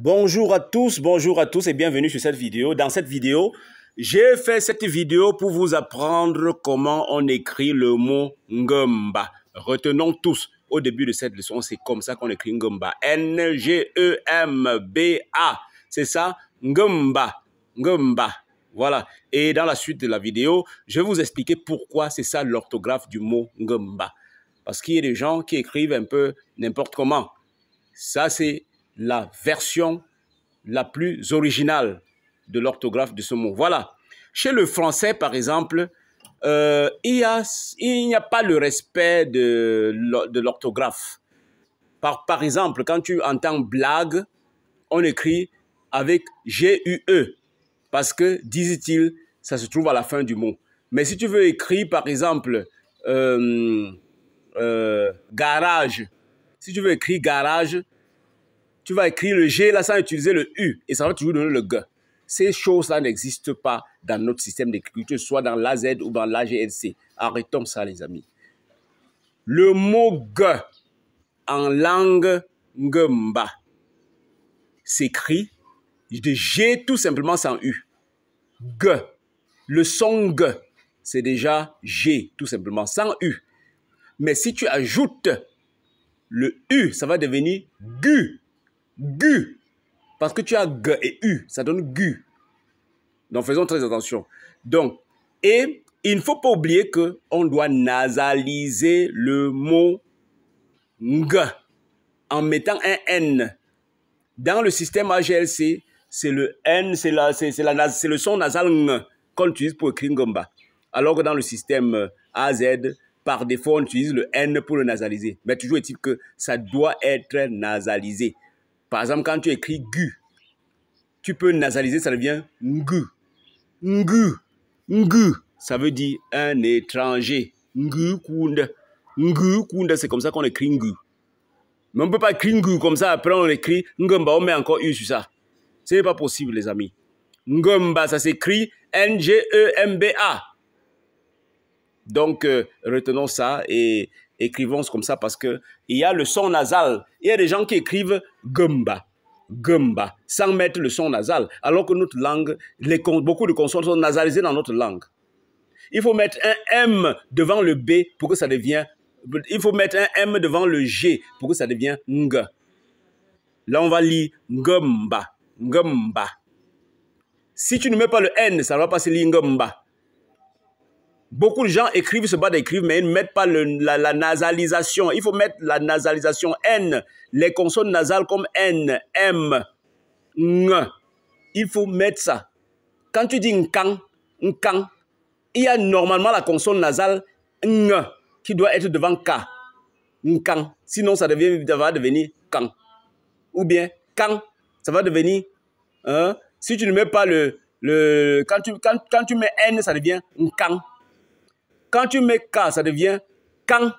Bonjour à tous et bienvenue sur cette vidéo. Dans cette vidéo, j'ai fait cette vidéo pour vous apprendre comment on écrit le mot Ngomba. Retenons tous, au début de cette leçon, c'est comme ça qu'on écrit Ngomba. N-G-E-M-B-A. C'est ça, Ngomba. Ngomba. Voilà. Et dans la suite de la vidéo, je vais vous expliquer pourquoi c'est ça l'orthographe du mot Ngomba. Parce qu'il y a des gens qui écrivent un peu n'importe comment. Ça, c'est la version la plus originale de l'orthographe de ce mot. Voilà. Chez le français, par exemple, il n'y a pas le respect de l'orthographe. Par exemple, quand tu entends blague, on écrit avec G-U-E parce que, disent-ils, ça se trouve à la fin du mot. Mais si tu veux écrire, par exemple, garage, si tu veux écrire garage, tu vas écrire le G là sans utiliser le U et ça va toujours donner le G. Ces choses-là n'existent pas dans notre système d'écriture, soit dans l'AZ ou dans l'AGLC. Arrêtons ça, les amis. Le mot G en langue Ngomba s'écrit de G tout simplement sans U. G. Le son G, c'est déjà G tout simplement sans U. Mais si tu ajoutes le U, ça va devenir GU. Gu, parce que tu as G et U, ça donne Gu. Donc faisons très attention. Donc, et il ne faut pas oublier qu'on doit nasaliser le mot Ng en mettant un N. Dans le système AGLC, c'est le N, c'est le son nasal Ng qu'on utilise pour écrire Ngomba. Alors que dans le système AZ, par défaut, on utilise le N pour le nasaliser. Mais toujours est-il que ça doit être nasalisé. Par exemple, quand tu écris Gu, tu peux nasaliser, ça devient Ngu. Ngu. Ngu. Ça veut dire un étranger. Ngu Kunda. Ngu Kunda, c'est comme ça qu'on écrit Ngu. Mais on ne peut pas écrire Ngu comme ça, après on écrit Ngomba, on met encore U sur ça. Ce n'est pas possible, les amis. Ngomba, ça s'écrit N-G-E-M-B-A. Donc, retenons ça et écrivons comme ça parce qu'il y a le son nasal. Il y a des gens qui écrivent Gumba, Gumba, sans mettre le son nasal. Alors que notre langue, beaucoup de consonnes sont nasalisées dans notre langue. Il faut mettre un M devant le B pour que ça devienne... Il faut mettre un M devant le G pour que ça devienne Ng. Là, on va lire Ngomba, Ngomba. Si tu ne mets pas le N, ça ne va pas se lire Ngomba. Beaucoup de gens écrivent, se battent d'écrire, mais ils ne mettent pas la nasalisation. Il faut mettre la nasalisation N, les consonnes nasales comme N, M, Ng. Il faut mettre ça. Quand tu dis Nkang, Nkang, il y a normalement la consonne nasale Ng qui doit être devant K. Nkang. Sinon, ça va devenir Kang. Ou bien Kang, ça va devenir... si tu ne mets pas quand tu mets N, ça devient Nkang. Quand tu mets K, ça devient Kang.